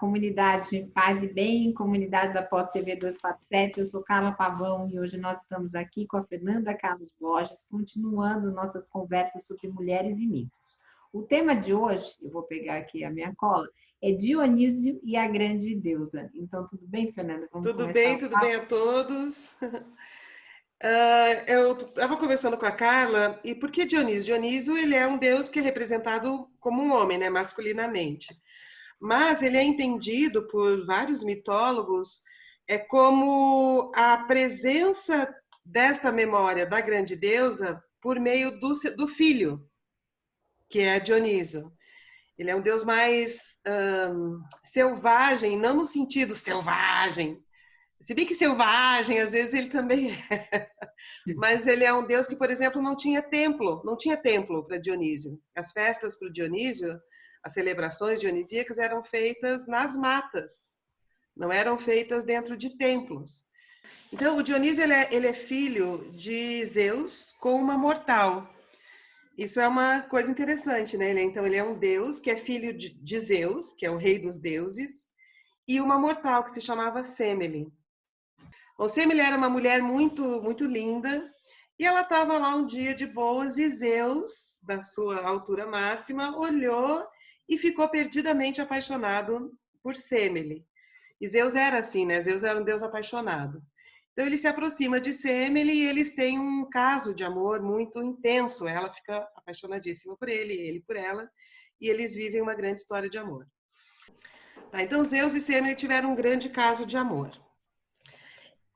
comunidade Paz e Bem, comunidade da Pós TV 247. Eu sou Carla Pavão e hoje nós estamos aqui com a Fernanda Carlos Borges, continuando nossas conversas sobre mulheres e mitos. O tema de hoje, eu vou pegar aqui a minha cola, é Dionísio e a Grande Deusa. Então, tudo bem, Fernanda? Vamos começar o Tudo papo? bem a todos. Eu estava conversando com a Carla, e por que Dionísio? Dionísio, ele é um deus que é representado como um homem, né, masculinamente. Mas ele é entendido por vários mitólogos como a presença desta memória da grande deusa por meio do filho, que é Dionísio. Ele é um deus mais selvagem, não no sentido selvagem, se bem que selvagem, às vezes ele também é. Mas ele é um deus que, por exemplo, não tinha templo para Dionísio. As festas para o Dionísio, as celebrações dionisíacas eram feitas nas matas, não eram feitas dentro de templos. Então, o Dionísio ele é filho de Zeus com uma mortal. Isso é uma coisa interessante, né? Então, ele é um deus que é filho de Zeus, que é o rei dos deuses, e uma mortal que se chamava Semele. O Semele era uma mulher muito linda, e ela estava lá um dia de boas, e Zeus, da sua altura máxima, olhou e ficou perdidamente apaixonado por Semele. E Zeus era assim, né? Zeus era um deus apaixonado. Então ele se aproxima de Semele e eles têm um caso de amor muito intenso. Ela fica apaixonadíssima por ele por ela, e eles vivem uma grande história de amor. Então Zeus e Semele tiveram um grande caso de amor.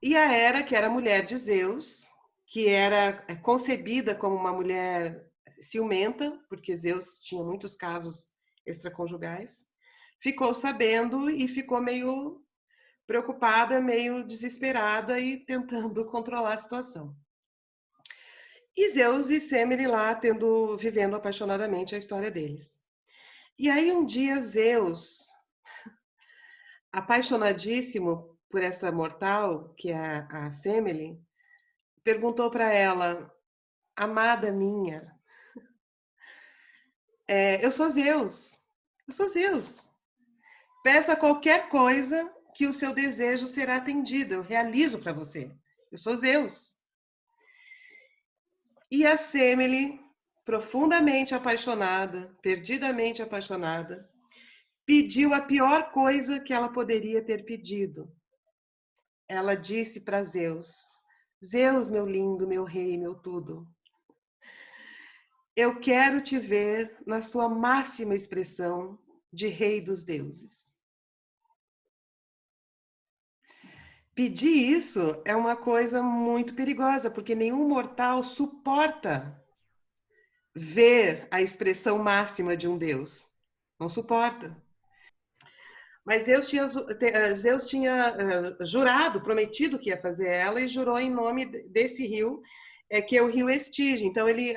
E a Hera, que era mulher de Zeus, que era concebida como uma mulher ciumenta, porque Zeus tinha muitos casos extraconjugais, ficou sabendo e ficou meio preocupada, meio desesperada e tentando controlar a situação. E Zeus e Semele lá vivendo apaixonadamente a história deles. E aí um dia Zeus, apaixonadíssimo por essa mortal, que é a Semele, perguntou para ela: amada minha, eu sou Zeus, peça qualquer coisa que o seu desejo será atendido, eu realizo para você, eu sou Zeus. E a Semele, profundamente apaixonada, perdidamente apaixonada, pediu a pior coisa que ela poderia ter pedido. Ela disse para Zeus: Zeus, meu lindo, meu rei, meu tudo, eu quero te ver na sua máxima expressão de rei dos deuses. Pedir isso é uma coisa muito perigosa, porque nenhum mortal suporta ver a expressão máxima de um deus. Não suporta. Mas Zeus tinha jurado, prometido que ia fazer ela, e jurou em nome desse rio, que é o rio Estige. Então, ele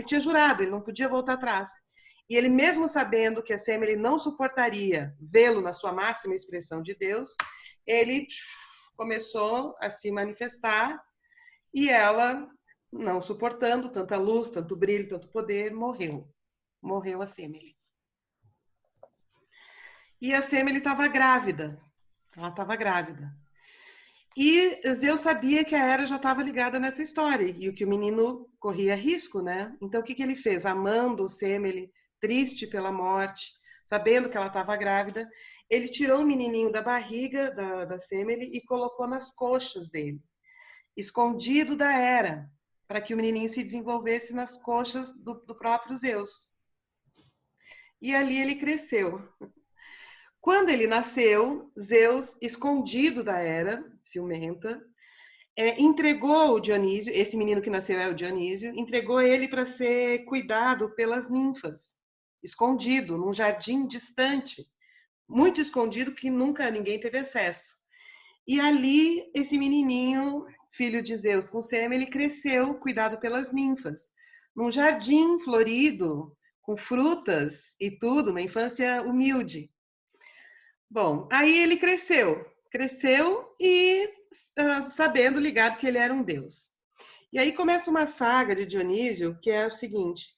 tinha jurado, ele não podia voltar atrás. E ele, mesmo sabendo que a Semele não suportaria vê-lo na sua máxima expressão de Deus, ele começou a se manifestar, e ela, não suportando tanta luz, tanto brilho, tanto poder, morreu. Morreu a Semele. E a Semele estava grávida. Ela estava grávida. E Zeus sabia que a Hera já estava ligada nessa história e que o menino corria risco, né? Então, o que ele fez? Amando Semele, triste pela morte, sabendo que ela estava grávida, ele tirou o menininho da barriga da Semele e colocou nas coxas dele, escondido da Hera, para que o menininho se desenvolvesse nas coxas do próprio Zeus. E ali ele cresceu. Quando ele nasceu, Zeus, escondido da Hera, ciumenta, entregou o Dionísio, esse menino que nasceu é o Dionísio, entregou ele para ser cuidado pelas ninfas, escondido, num jardim distante, muito escondido, que nunca ninguém teve acesso. E ali, esse menininho, filho de Zeus com Semele, ele cresceu, cuidado pelas ninfas, num jardim florido, com frutas e tudo, uma infância humilde. Bom, aí ele cresceu e sabendo, ligado que ele era um deus. E aí começa uma saga de Dionísio, que é o seguinte: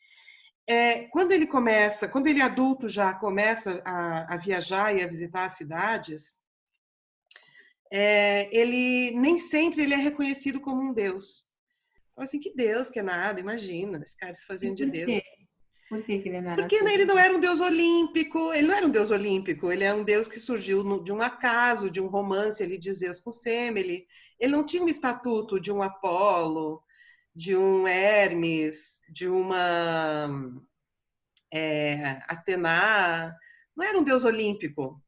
quando ele adulto já começa a viajar e a visitar as cidades, ele nem sempre ele é reconhecido como um deus. Então, assim, que Deus, que é nada, imagina, esse cara se E fazendo de por quê? Deus. Por que que ele não era Porque aceito? ele não era um deus olímpico, ele não era um deus olímpico, ele é um deus que surgiu de um acaso, de um romance ali de Zeus com Semele. Ele não tinha um estatuto de um Apolo, de um Hermes, de uma Atena. Não era um deus olímpico.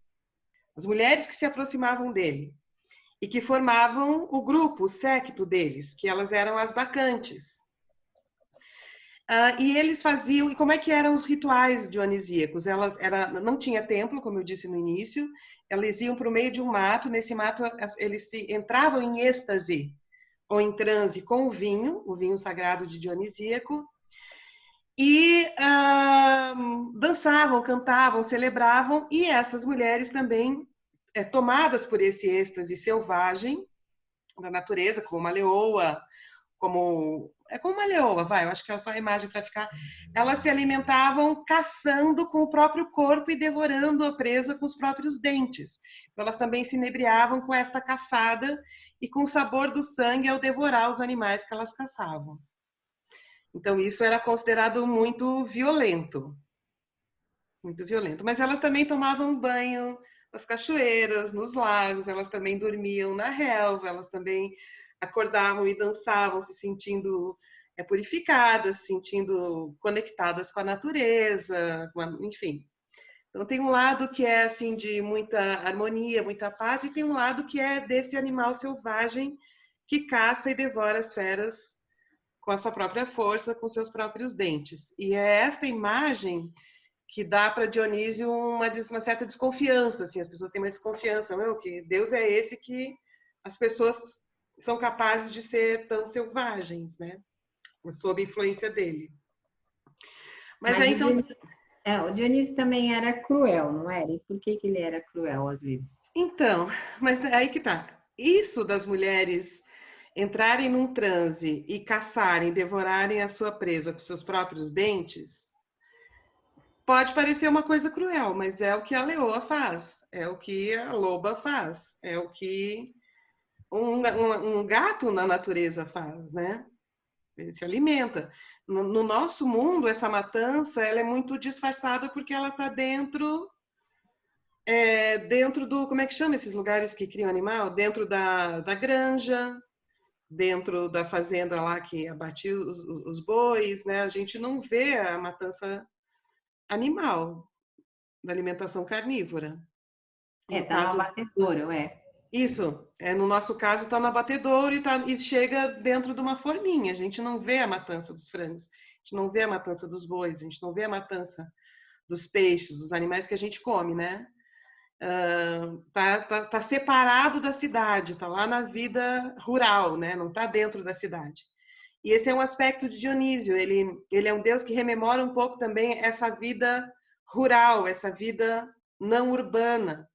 As mulheres que se aproximavam dele e que formavam o grupo, o séquito deles, que elas eram as bacantes. E eles faziam, e como é que eram os rituais dionisíacos? Não tinha templo, como eu disse no início, elas iam para o meio de um mato, nesse mato eles entravam em êxtase ou em transe com o vinho sagrado de Dionisíaco, e dançavam, cantavam, celebravam, e essas mulheres também, tomadas por esse êxtase selvagem da natureza, como uma leoa, como uma leoa, vai, eu acho que é só a imagem para ficar. Elas se alimentavam caçando com o próprio corpo e devorando a presa com os próprios dentes. Então, elas também se inebriavam com esta caçada e com o sabor do sangue ao devorar os animais que elas caçavam. Então, isso era considerado muito violento. Muito violento. Mas elas também tomavam banho nas cachoeiras, nos lagos, elas também dormiam na relva, elas também acordavam e dançavam, se sentindo purificadas, se sentindo conectadas com a natureza, enfim. Então tem um lado que é assim de muita harmonia, muita paz, e tem um lado que é desse animal selvagem que caça e devora as feras com a sua própria força, com seus próprios dentes. E é esta imagem que dá para Dionísio uma certa desconfiança, assim, as pessoas têm uma desconfiança, não, que Deus é esse que as pessoas são capazes de ser tão selvagens, né? Sob influência dele. Mas aí, então... O Dionísio também era cruel, não era? E por que que ele era cruel, às vezes? Então, mas aí que tá. Isso das mulheres entrarem num transe e caçarem, devorarem a sua presa com seus próprios dentes, pode parecer uma coisa cruel, mas é o que a leoa faz, é o que a loba faz, é o que um gato na natureza faz, né? Ele se alimenta. No nosso mundo, essa matança ela é muito disfarçada porque ela está dentro do... Como é que chama esses lugares que criam animal? Dentro da granja, dentro da fazenda lá que abate os bois, né? A gente não vê a matança animal, da alimentação carnívora. No Tá no caso, abatedouro, é. isso, no nosso caso está no abatedouro e chega dentro de uma forminha. A gente não vê a matança dos frangos, a gente não vê a matança dos bois, a gente não vê a matança dos peixes, dos animais que a gente come, né? Tá separado da cidade, tá lá na vida rural, né? Não tá dentro da cidade. E esse é um aspecto de Dionísio. Ele é um deus que rememora um pouco também essa vida rural, essa vida não urbana,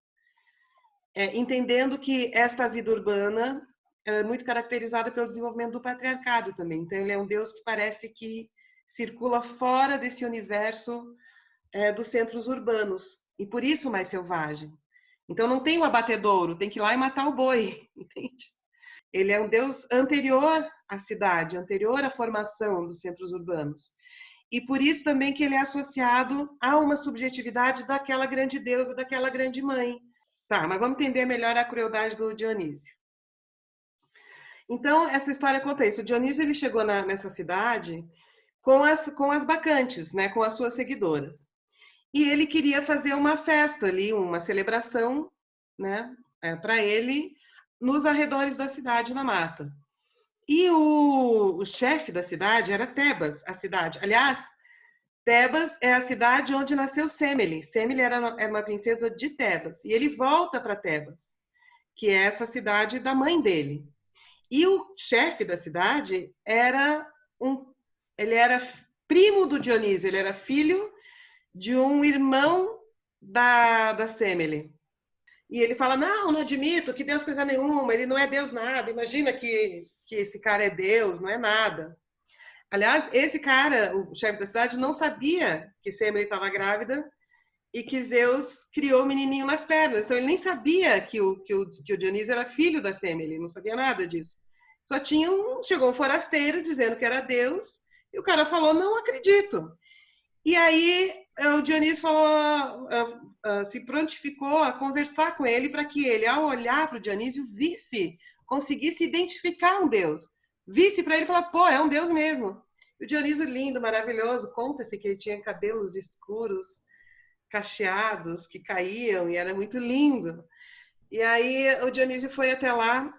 entendendo que esta vida urbana é muito caracterizada pelo desenvolvimento do patriarcado também. Então, ele é um deus que parece que circula fora desse universo dos centros urbanos, e por isso mais selvagem. Então, não tem o abatedouro, tem que ir lá e matar o boi, entende? Ele é um deus anterior à cidade, anterior à formação dos centros urbanos. E por isso também que ele é associado a uma subjetividade daquela grande deusa, daquela grande mãe. Tá, mas vamos entender melhor a crueldade do Dionísio. Então, essa história conta isso. O Dionísio ele chegou nessa cidade com as bacantes, né, com as suas seguidoras. E ele queria fazer uma festa ali, uma celebração, né, para ele, nos arredores da cidade, na mata. E o chefe da cidade era Tebas, a cidade. Aliás, Tebas é a cidade onde nasceu Semele. Semele era uma princesa de Tebas. E ele volta para Tebas, que é essa cidade da mãe dele. E o chefe da cidade ele era primo do Dionísio, ele era filho de um irmão da Semele. E ele fala, não admito que Deus coisa nenhuma, ele não é Deus nada, imagina que esse cara é Deus, não é nada. Aliás, esse cara, o chefe da cidade, não sabia que Semele estava grávida e que Zeus criou o menininho nas pernas. Então, ele nem sabia que o Dionísio era filho da Semele, não sabia nada disso. Só chegou um forasteiro dizendo que era Deus e o cara falou, não acredito. E aí o Dionísio falou, se prontificou a conversar com ele para que ele, ao olhar para o Dionísio, conseguisse identificar um Deus. Visse para ele e falar, pô, é um Deus mesmo. O Dionísio lindo, maravilhoso, conta-se que ele tinha cabelos escuros, cacheados, que caíam, e era muito lindo. E aí o Dionísio foi até lá,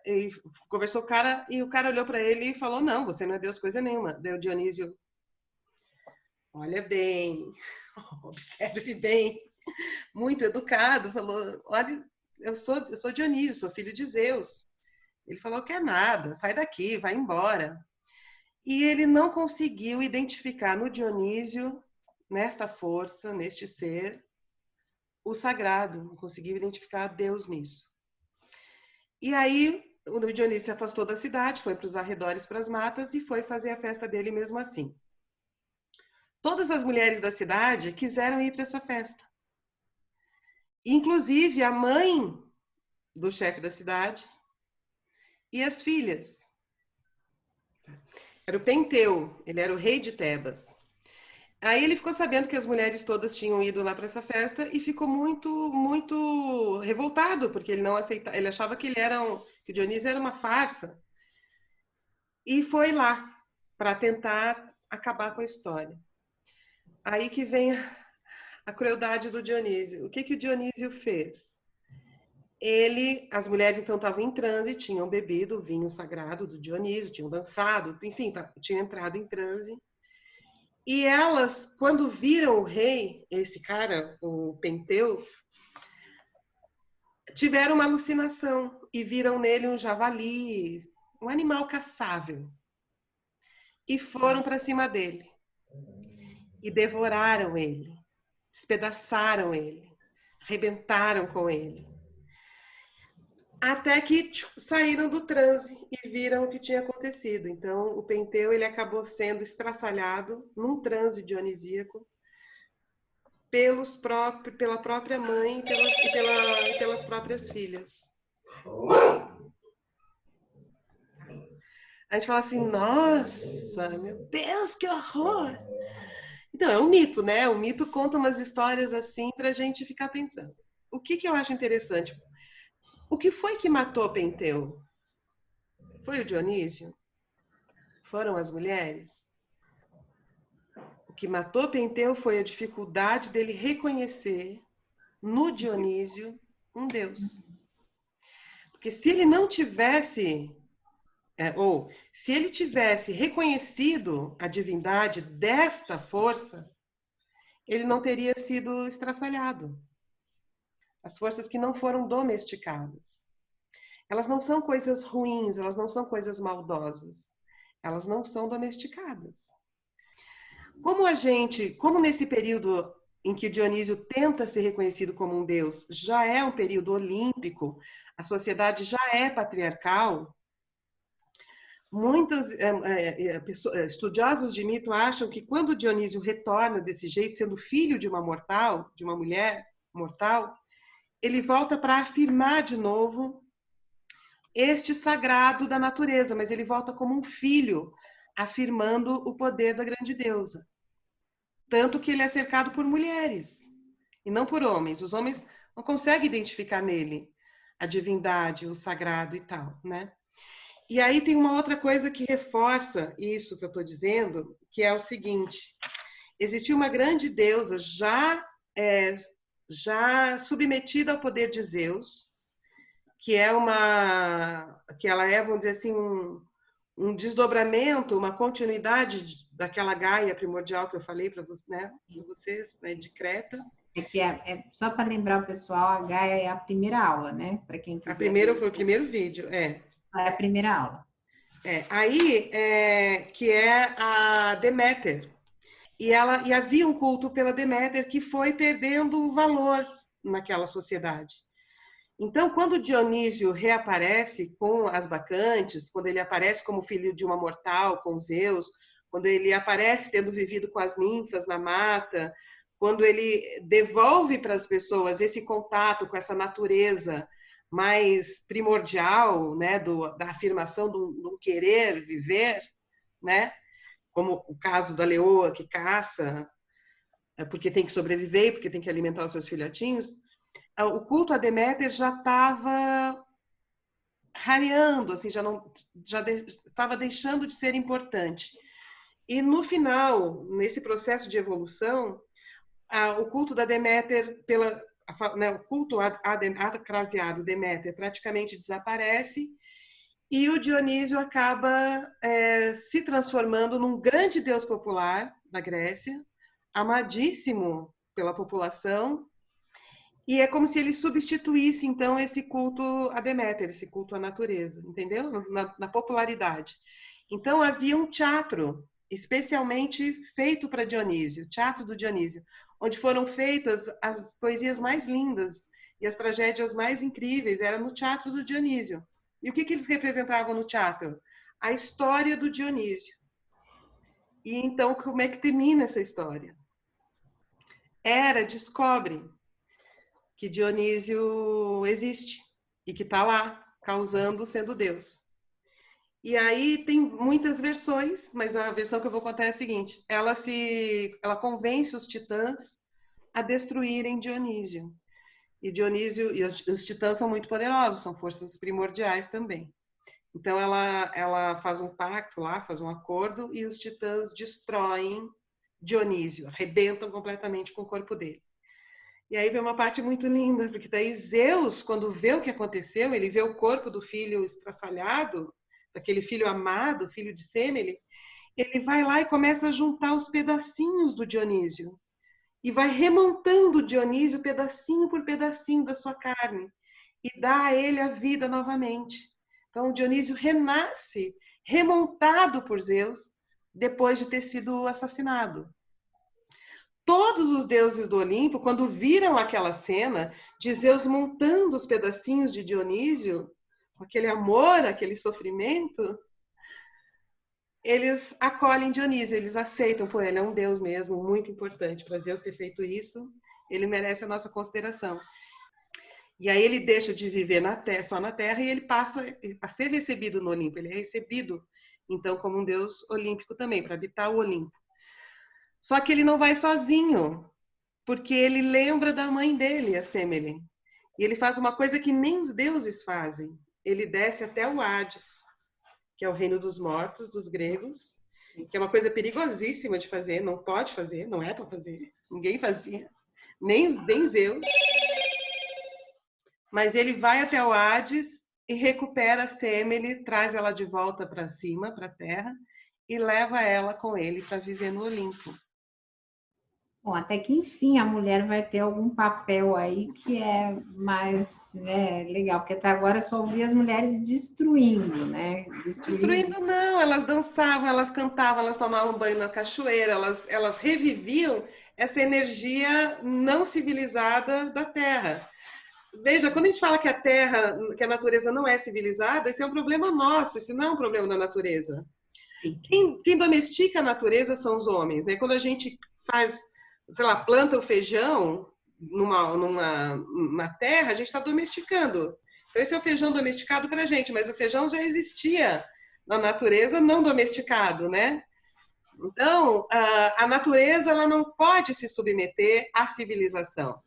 e conversou com o cara, e o cara olhou para ele e falou, não, você não é Deus coisa nenhuma. Daí o Dionísio, olha bem, observe bem, muito educado, falou, olha, eu sou Dionísio, sou filho de Zeus. Ele falou que é nada, sai daqui, vai embora. E ele não conseguiu identificar no Dionísio, nesta força, neste ser, o sagrado, não conseguiu identificar Deus nisso. E aí o Dionísio se afastou da cidade, foi para os arredores, para as matas, e foi fazer a festa dele mesmo assim. Todas as mulheres da cidade quiseram ir para essa festa. Inclusive a mãe do chefe da cidade e as filhas. Era o Penteu, ele era o rei de Tebas. Aí ele ficou sabendo que as mulheres todas tinham ido lá para essa festa e ficou muito, muito revoltado, porque ele não aceitava, ele achava que que o Dionísio era uma farsa. E foi lá para tentar acabar com a história. Aí que vem a crueldade do Dionísio. O que o Dionísio fez? As mulheres então estavam em transe, tinham bebido o vinho sagrado do Dionísio, tinham dançado, enfim, tinham entrado em transe. E elas, quando viram o rei, esse cara, o Penteu, tiveram uma alucinação e viram nele um javali, um animal caçável. E foram para cima dele. E devoraram ele, despedaçaram ele, arrebentaram com ele. Até que saíram do transe e viram o que tinha acontecido. Então, o Penteu ele acabou sendo estraçalhado num transe dionisíaco pela própria mãe e pelas próprias filhas. A gente fala assim, nossa, meu Deus, que horror! Então, é um mito, né? O mito conta umas histórias assim para a gente ficar pensando. O que eu acho interessante? O que foi que matou Penteu? Foi o Dionísio? Foram as mulheres? O que matou Penteu foi a dificuldade dele reconhecer no Dionísio um Deus. Porque se ele não tivesse, ou se ele tivesse reconhecido a divindade desta força, ele não teria sido estraçalhado. As forças que não foram domesticadas. Elas não são coisas ruins, elas não são coisas maldosas. Elas não são domesticadas. Como nesse período em que Dionísio tenta ser reconhecido como um deus, já é um período olímpico, a sociedade já é patriarcal, muitos estudiosos de mito acham que quando Dionísio retorna desse jeito, sendo filho de uma mortal, de uma mulher mortal, ele volta para afirmar de novo este sagrado da natureza, mas ele volta como um filho, afirmando o poder da grande deusa. Tanto que ele é cercado por mulheres e não por homens. Os homens não conseguem identificar nele a divindade, o sagrado e tal, né? E aí tem uma outra coisa que reforça isso que eu estou dizendo, que é o seguinte: existiu uma grande deusa já submetida ao poder de Zeus, que ela é, vamos dizer assim, um desdobramento, uma continuidade daquela Gaia primordial que eu falei para vocês, né, de Creta. Só para lembrar o pessoal, a Gaia é a primeira aula, né? Para quem quiser. Foi o primeiro vídeo, É a primeira aula. Que é a Deméter. E havia um culto pela Deméter que foi perdendo o valor naquela sociedade. Então, quando Dionísio reaparece com as bacantes, quando ele aparece como filho de uma mortal com Zeus, quando ele aparece tendo vivido com as ninfas na mata, quando ele devolve para as pessoas esse contato com essa natureza mais primordial, né, da afirmação do querer viver, né, como o caso da leoa que caça, porque tem que sobreviver, porque tem que alimentar os seus filhotinhos, o culto a Deméter já estava rareando, assim, já estava deixando de ser importante. E no final, nesse processo de evolução, o culto da Deméter, o culto acraseado Deméter praticamente desaparece e o Dionísio acaba se transformando num grande deus popular da Grécia, amadíssimo pela população, e é como se ele substituísse, então, esse culto a Deméter, esse culto à natureza, entendeu? Na popularidade. Então, havia um teatro especialmente feito para Dionísio, Teatro do Dionísio, onde foram feitas as poesias mais lindas e as tragédias mais incríveis, era no Teatro do Dionísio. E o que eles representavam no teatro? A história do Dionísio. E então, como é que termina essa história? Hera descobre que Dionísio existe e que está lá, causando, sendo Deus. E aí tem muitas versões, mas a versão que eu vou contar é a seguinte: ela convence os titãs a destruírem Dionísio. E Dionísio e os titãs são muito poderosos, são forças primordiais também. Então ela faz um pacto lá, faz um acordo e os titãs destroem Dionísio, arrebentam completamente com o corpo dele. E aí vem uma parte muito linda, porque daí Zeus, quando vê o que aconteceu, ele vê o corpo do filho estraçalhado, daquele filho amado, filho de Semele, ele vai lá e começa a juntar os pedacinhos do Dionísio. E vai remontando Dionísio pedacinho por pedacinho da sua carne. E dá a ele a vida novamente. Então Dionísio renasce, remontado por Zeus, depois de ter sido assassinado. Todos os deuses do Olimpo, quando viram aquela cena de Zeus montando os pedacinhos de Dionísio, com aquele amor, aquele sofrimento, eles acolhem Dionísio, eles aceitam, pô, ele é um deus mesmo, muito importante para Zeus ter feito isso, ele merece a nossa consideração. E aí ele deixa de viver só na Terra e ele passa a ser recebido no Olimpo, ele é recebido, então, como um deus olímpico também, para habitar o Olimpo. Só que ele não vai sozinho, porque ele lembra da mãe dele, a Semele. E ele faz uma coisa que nem os deuses fazem. Ele desce até o Hades, que é o reino dos mortos, dos gregos, que é uma coisa perigosíssima de fazer, não pode fazer, não é para fazer, ninguém fazia, nem Zeus. Mas ele vai até o Hades e recupera a Semele, traz ela de volta para cima, para a terra, e leva ela com ele para viver no Olimpo. Bom, até que enfim a mulher vai ter algum papel aí que é mais, né, legal, porque até agora eu só ouvi as mulheres destruindo, né? Destruindo não, elas dançavam, elas cantavam, elas tomavam banho na cachoeira, elas reviviam essa energia não civilizada da Terra. Veja, quando a gente fala que a Terra, que a natureza não é civilizada, isso é um problema nosso, isso não é um problema da natureza. Quem domestica a natureza são os homens, né? Quando a gente faz, sei lá, planta o feijão na terra, a gente está domesticando. Então, esse é o feijão domesticado para a gente, mas o feijão já existia na natureza não domesticado, né? Então, a natureza ela não pode se submeter à civilização.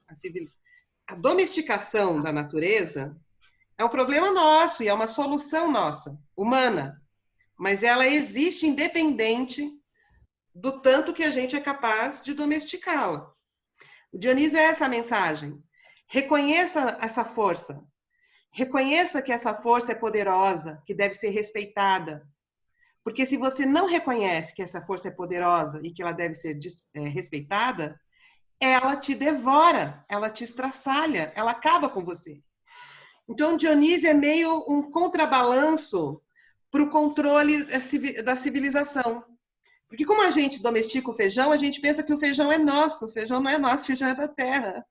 A domesticação da natureza é um problema nosso e é uma solução nossa, humana. Mas ela existe independente do tanto que a gente é capaz de domesticá-la. O Dionísio é essa mensagem. Reconheça essa força. Reconheça que essa força é poderosa, que deve ser respeitada. Porque se você não reconhece que essa força é poderosa e que ela deve ser respeitada, ela te devora, ela te estraçalha, ela acaba com você. Então, Dionísio é meio um contrabalanço para o controle da civilização. Porque como a gente domestica o feijão, a gente pensa que o feijão é nosso. O feijão não é nosso, o feijão é da terra.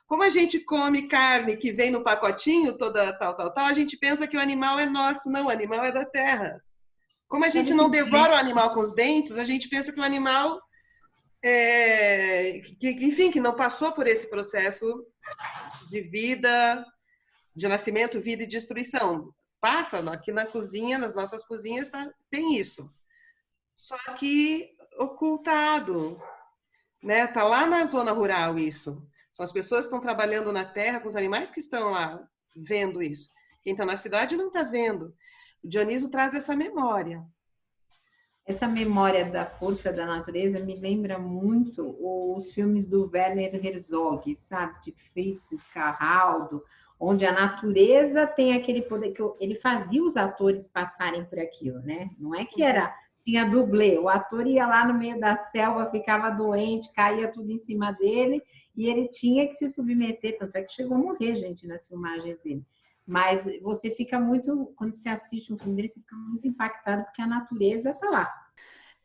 Como a gente come carne que vem no pacotinho, toda tal, a gente pensa que o animal é nosso. Não, o animal é da terra. Como a gente Sabe que não devora o animal com os dentes, a gente pensa que o animal enfim, que não passou por esse processo de vida, de nascimento, vida e destruição. Passa aqui na cozinha, nas nossas cozinhas, tem isso. Só que ocultado, né? Tá lá na zona rural isso. São as pessoas que estão trabalhando na terra com os animais que estão lá vendo isso. Quem está na cidade não está vendo. O Dioniso traz essa memória. Essa memória da força da natureza me lembra muito os filmes do Werner Herzog, sabe? De Fritz Carraldo, onde a natureza tem aquele poder que ele fazia os atores passarem por aquilo, né? Não é que tinha dublê, o ator ia lá no meio da selva, ficava doente, caía tudo em cima dele e ele tinha que se submeter, tanto é que chegou a morrer, gente, nas filmagens dele. Mas você fica muito, quando você assiste um filme dele, você fica muito impactado porque a natureza está lá.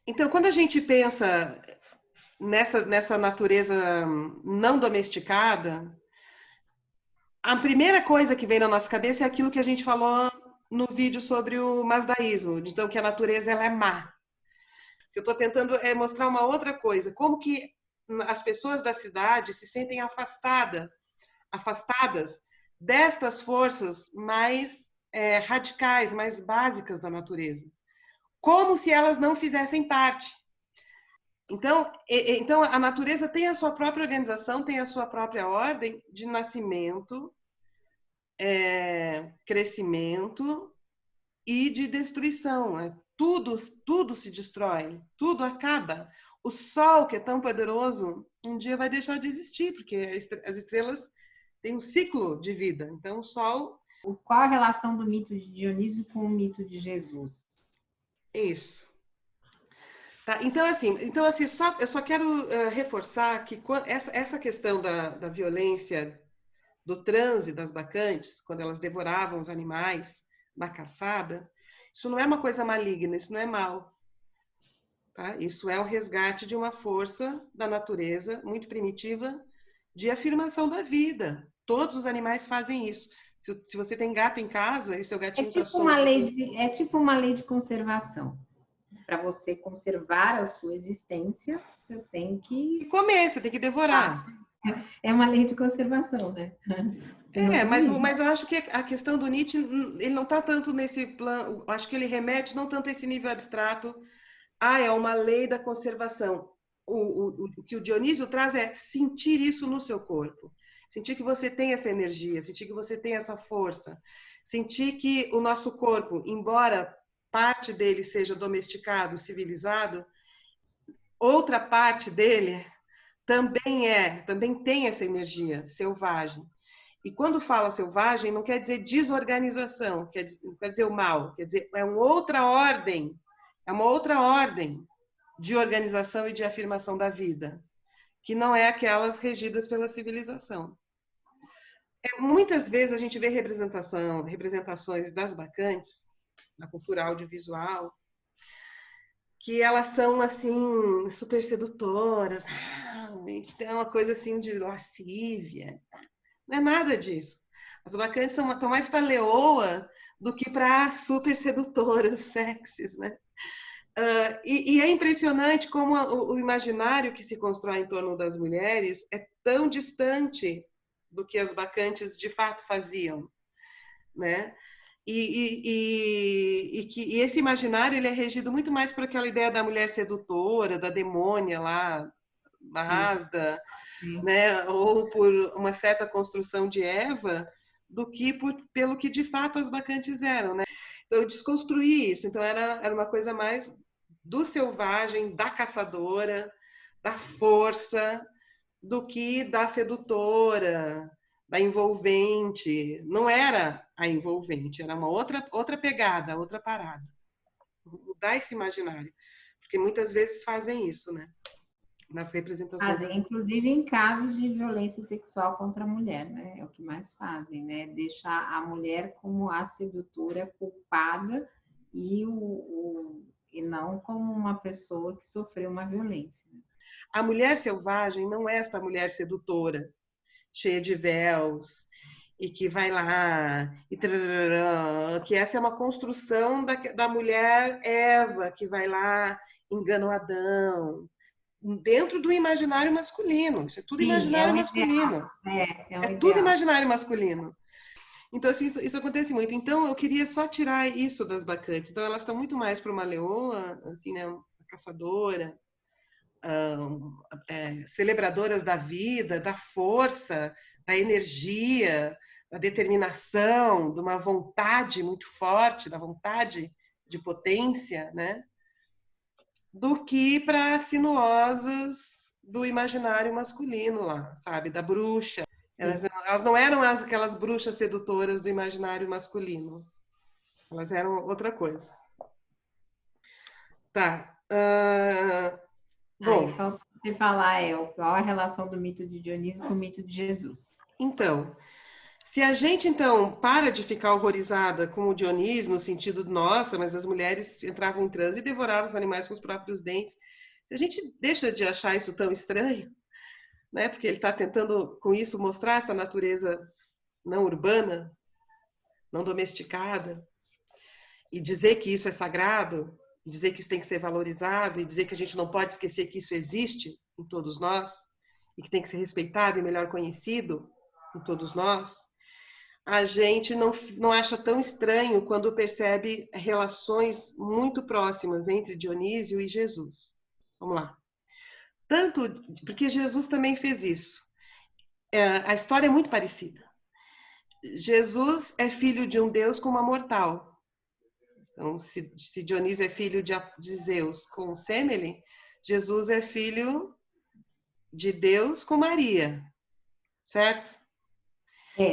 Então, quando a gente pensa nessa natureza não domesticada, a primeira coisa que vem na nossa cabeça é aquilo que a gente falou no vídeo sobre o masdaísmo, então que a natureza ela é má. Eu estou tentando mostrar uma outra coisa, como que as pessoas da cidade se sentem afastadas destas forças mais radicais, mais básicas da natureza, como se elas não fizessem parte. Então, a natureza tem a sua própria organização, tem a sua própria ordem de nascimento, crescimento e de destruição. Né? Tudo se destrói, tudo acaba. O Sol, que é tão poderoso, um dia vai deixar de existir, porque as estrelas têm um ciclo de vida. Então, o Sol... Qual a relação do mito de Dionísio com o mito de Jesus? Isso. Tá, então, assim, eu só quero reforçar que essa questão da violência, do transe das bacantes, quando elas devoravam os animais na caçada, isso não é uma coisa maligna, isso não é mal. Tá? Isso é o resgate de uma força da natureza muito primitiva de afirmação da vida. Todos os animais fazem isso. Se você tem gato em casa e seu gatinho está solto... É tipo uma lei de conservação. Para você conservar a sua existência, você tem que comer, você tem que devorar. É uma lei de conservação, né? Mas eu acho que a questão do Nietzsche, ele não está tanto nesse plano, acho que ele remete não tanto a esse nível abstrato, é uma lei da conservação. O que o Dionísio traz é sentir isso no seu corpo, sentir que você tem essa energia, sentir que você tem essa força, sentir que o nosso corpo, embora parte dele seja domesticado, civilizado, outra parte dele também tem essa energia selvagem. E quando fala selvagem, não quer dizer desorganização, não quer dizer o mal, quer dizer, é uma outra ordem de organização e de afirmação da vida, que não é aquelas regidas pela civilização. Muitas vezes a gente vê representações das bacantes, na cultura audiovisual, que elas são, assim, super sedutoras, que tem uma coisa, assim, de lascívia. Não é nada disso. As bacantes estão mais para leoa do que para super sedutoras, sexys, né? E é impressionante como o imaginário que se constrói em torno das mulheres é tão distante do que as bacantes de fato faziam, né? E esse imaginário ele é regido muito mais por aquela ideia da mulher sedutora, da demônia lá, Mazda, né? Ou por uma certa construção de Eva, do que pelo que de fato as bacantes eram, né? Então, eu desconstruí isso. Então, era uma coisa mais do selvagem, da caçadora, da força, do que da sedutora, da envolvente. Não era a envolvente, era uma outra pegada, outra parada. Mudar esse imaginário. Porque muitas vezes fazem isso, né? Nas representações. Inclusive em casos de violência sexual contra a mulher, né? É o que mais fazem, né? Deixar a mulher como a sedutora culpada e e não como uma pessoa que sofreu uma violência. A mulher selvagem não é esta mulher sedutora, cheia de véus, e que vai lá, e trararã, que essa é uma construção da mulher Eva, que vai lá, engana o Adão, dentro do imaginário masculino. Isso é tudo Sim, é imaginário um masculino. ideal. É um É tudo ideal. imaginário masculino. Então, assim, isso acontece muito. Então, eu queria só tirar isso das bacantes. Então, elas estão muito mais para uma leoa, assim, né, uma caçadora, celebradoras da vida, da força, da energia, da determinação, de uma vontade muito forte, da vontade de potência, né? Do que para sinuosas do imaginário masculino lá, sabe? Da bruxa. Elas não eram aquelas bruxas sedutoras do imaginário masculino. Elas eram outra coisa. Tá. Aí Bom, falta você falar, qual a relação do mito de Dionísio com o mito de Jesus. então, se a gente então para de ficar horrorizada com o Dionísio, no sentido de, nossa, mas as mulheres entravam em transe e devoravam os animais com os próprios dentes, se a gente deixa de achar isso tão estranho, né? Porque ele está tentando com isso mostrar essa natureza não urbana, não domesticada, e dizer que isso é sagrado, dizer que isso tem que ser valorizado, e dizer que a gente não pode esquecer que isso existe em todos nós, e que tem que ser respeitado e melhor conhecido em todos nós, a gente não acha tão estranho quando percebe relações muito próximas entre Dionísio e Jesus. Vamos lá. Tanto porque Jesus também fez isso. A história é muito parecida. Jesus é filho de um Deus com uma mortal. Então, se Dionísio é filho de Zeus com Semele, Jesus é filho de Deus com Maria, certo?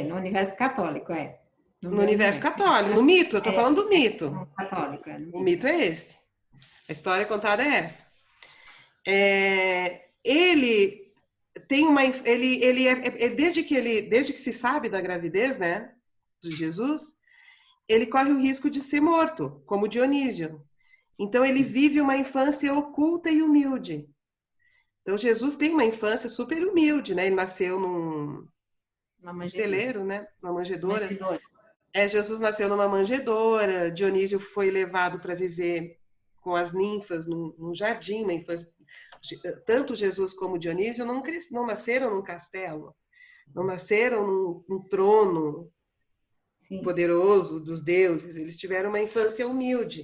No universo católico, No No meu universo universo. católico, no mito, eu estou falando do mito. No católico, no O mito. mito é esse. A história contada é essa. Ele tem uma, desde que se sabe da gravidez, né, de Jesus, ele corre o risco de ser morto, como Dionísio. Então ele vive uma infância oculta e humilde. Então Jesus tem uma infância super humilde, né? Ele nasceu num celeiro, né? Uma manjedoura. Jesus nasceu numa manjedoura. Dionísio foi levado para viver com as ninfas num jardim, uma infância. Tanto Jesus como Dionísio não nasceram num castelo, não nasceram num trono poderoso dos deuses. Eles tiveram uma infância humilde.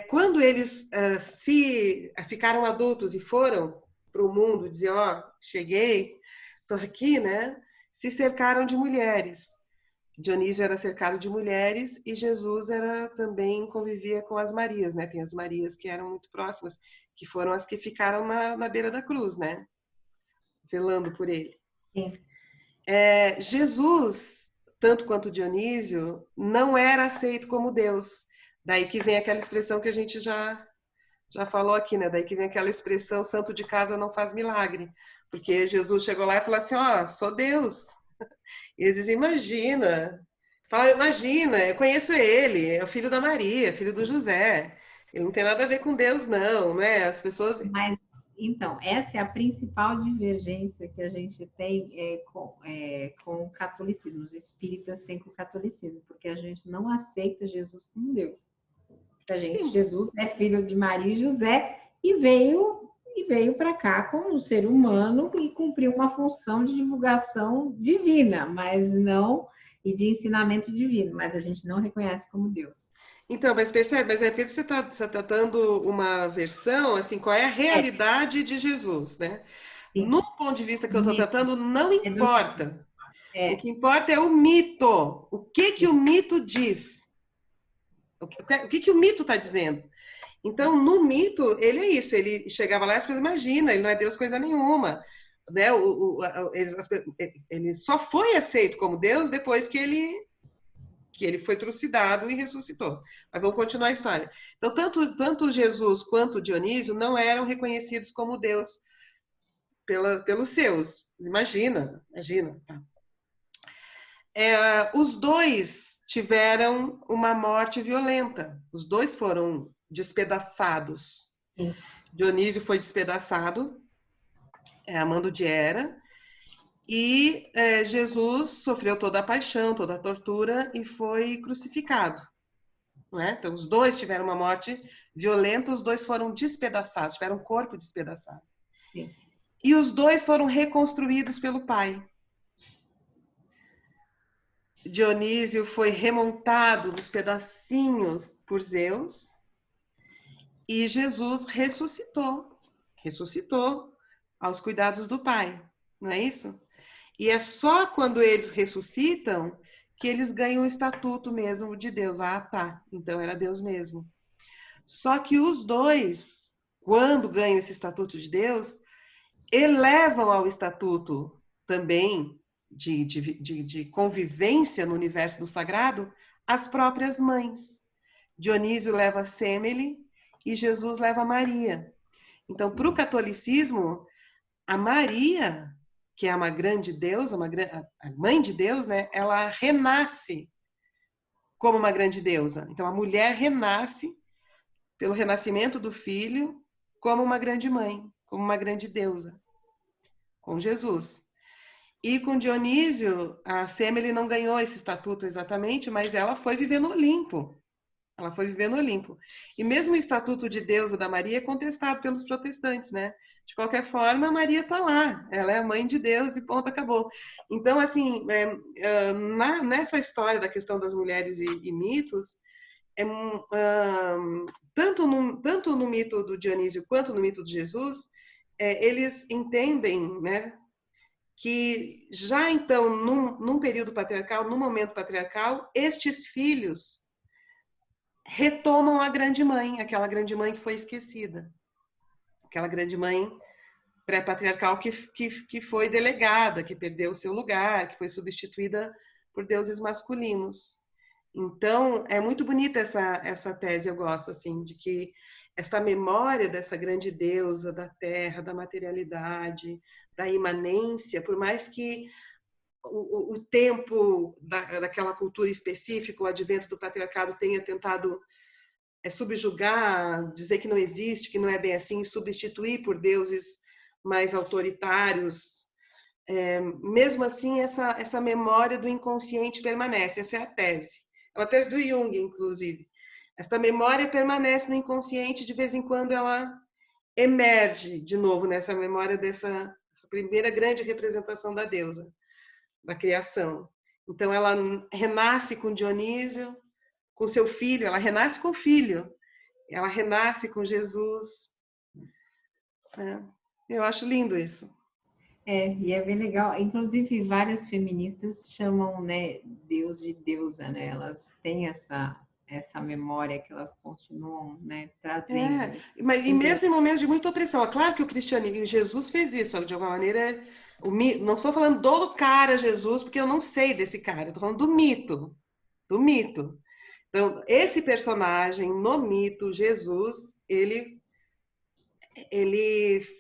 Quando eles se ficaram adultos e foram para o mundo dizer, ó, cheguei, estou aqui, né? Se cercaram de mulheres. Dionísio era cercado de mulheres e Jesus era também convivia com as Marias, né? Tem as Marias que eram muito próximas, que foram as que ficaram na beira da cruz, né? Velando por ele. Sim. Jesus, tanto quanto Dionísio, não era aceito como Deus. Daí que vem aquela expressão que a gente já falou aqui, né? Daí que vem aquela expressão, santo de casa não faz milagre. Porque Jesus chegou lá e falou assim, ó, sou Deus. E eles dizem, imagina. Fala, imagina, eu conheço ele, é o filho da Maria, filho do José. Ele não tem nada a ver com Deus, não, né? As pessoas... Mas, então, essa é a principal divergência que a gente tem com o catolicismo. Os espíritas têm com o catolicismo, porque a gente não aceita Jesus como Deus. Jesus é filho de Maria e José e veio para cá como um ser humano e cumpriu uma função de divulgação divina, mas não e de ensinamento divino, mas a gente não reconhece como Deus. Então, mas percebe, mas é porque você tá dando uma versão, assim, qual é a realidade de Jesus, né? Sim. No ponto de vista que eu estou tratando, não importa. O que importa é o mito. O que o mito diz? O que o mito está dizendo? Então, no mito, ele é isso. Ele chegava lá e as pessoas imaginam, ele não é Deus coisa nenhuma. Né? Ele só foi aceito como Deus depois que ele foi trucidado e ressuscitou. Mas vamos continuar a história. Então, tanto Jesus quanto Dionísio não eram reconhecidos como Deus pelos seus. Imagina. Tá? Os dois tiveram uma morte violenta. Os dois foram despedaçados. Sim. Dionísio foi despedaçado, amando de Hera, e Jesus sofreu toda a paixão, toda a tortura e foi crucificado. Né? Então, os dois tiveram uma morte violenta, os dois foram despedaçados, tiveram um corpo despedaçado. Sim. E os dois foram reconstruídos pelo Pai. Dionísio foi remontado nos pedacinhos por Zeus e Jesus ressuscitou aos cuidados do Pai, não é isso? E é só quando eles ressuscitam que eles ganham o estatuto mesmo de Deus. Ah, tá, então era Deus mesmo. Só que os dois, quando ganham esse estatuto de Deus, elevam ao estatuto também de convivência no universo do sagrado as próprias mães. Dionísio leva Semele e Jesus leva Maria. Então, para o catolicismo, a Maria, que é uma grande deusa, a mãe de Deus, né, ela renasce como uma grande deusa. Então, a mulher renasce pelo renascimento do filho como uma grande mãe, como uma grande deusa, com Jesus. E com Dionísio, a Semele não ganhou esse estatuto exatamente, mas ela foi viver no Olimpo. Ela foi viver no Olimpo. E mesmo o estatuto de deusa da Maria é contestado pelos protestantes, né? De qualquer forma, a Maria está lá. Ela é a mãe de Deus e ponto, acabou. Então, assim, nessa história da questão das mulheres e mitos, tanto no mito do Dionísio quanto no mito de Jesus, eles entendem, né, que já então, num período patriarcal, num momento patriarcal, estes filhos retomam a grande mãe, aquela grande mãe que foi esquecida. Aquela grande mãe pré-patriarcal que foi delegada, que perdeu o seu lugar, que foi substituída por deuses masculinos. Então, é muito bonita essa tese, eu gosto, assim, de que esta memória dessa grande deusa da terra, da materialidade, da imanência, por mais que o tempo daquela cultura específica, o advento do patriarcado tenha tentado subjugar, dizer que não existe, que não é bem assim, substituir por deuses mais autoritários. Mesmo assim, essa memória do inconsciente permanece, essa é a tese. É uma tese do Jung, inclusive. Esta memória permanece no inconsciente, de vez em quando ela emerge de novo nessa memória dessa primeira grande representação da deusa, da criação. Então, ela renasce com Dionísio, com seu filho, ela renasce com o filho, ela renasce com Jesus. Eu acho lindo isso. E é bem legal. Inclusive, várias feministas chamam, né, Deus de deusa, né? Elas têm essa memória que elas continuam, né, trazendo. Mas e mesmo em momentos de muita opressão, é claro que o cristianismo, Jesus fez isso, de alguma maneira, não estou falando do cara Jesus, porque eu não sei desse cara, estou falando do mito. Então, esse personagem no mito, Jesus, ele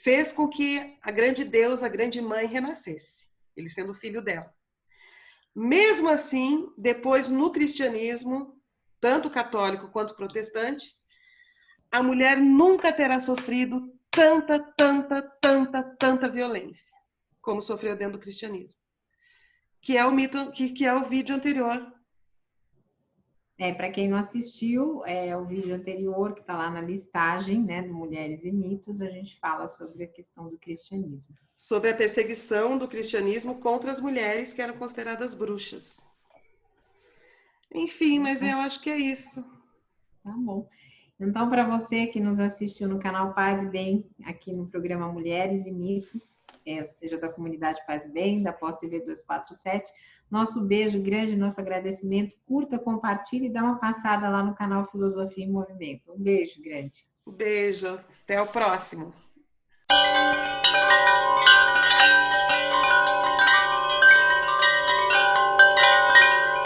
fez com que a grande deusa, a grande mãe renascesse, ele sendo filho dela. Mesmo assim, depois no cristianismo, tanto católico quanto protestante, a mulher nunca terá sofrido tanta violência como sofreu dentro do cristianismo. Que é o mito, que é o vídeo anterior. Para quem não assistiu, o vídeo anterior, que está lá na listagem, né, do Mulheres e Mitos, a gente fala sobre a questão do cristianismo. Sobre a perseguição do cristianismo contra as mulheres que eram consideradas bruxas. Enfim, mas eu acho que é isso. Tá bom. Então, para você que nos assistiu no canal Paz e Bem, aqui no programa Mulheres e Mitos, seja da comunidade Paz e Bem, da Pós TV 247, nosso beijo grande, nosso agradecimento, curta, compartilhe e dá uma passada lá no canal Filosofia em Movimento. Um beijo grande. Um beijo, até o próximo.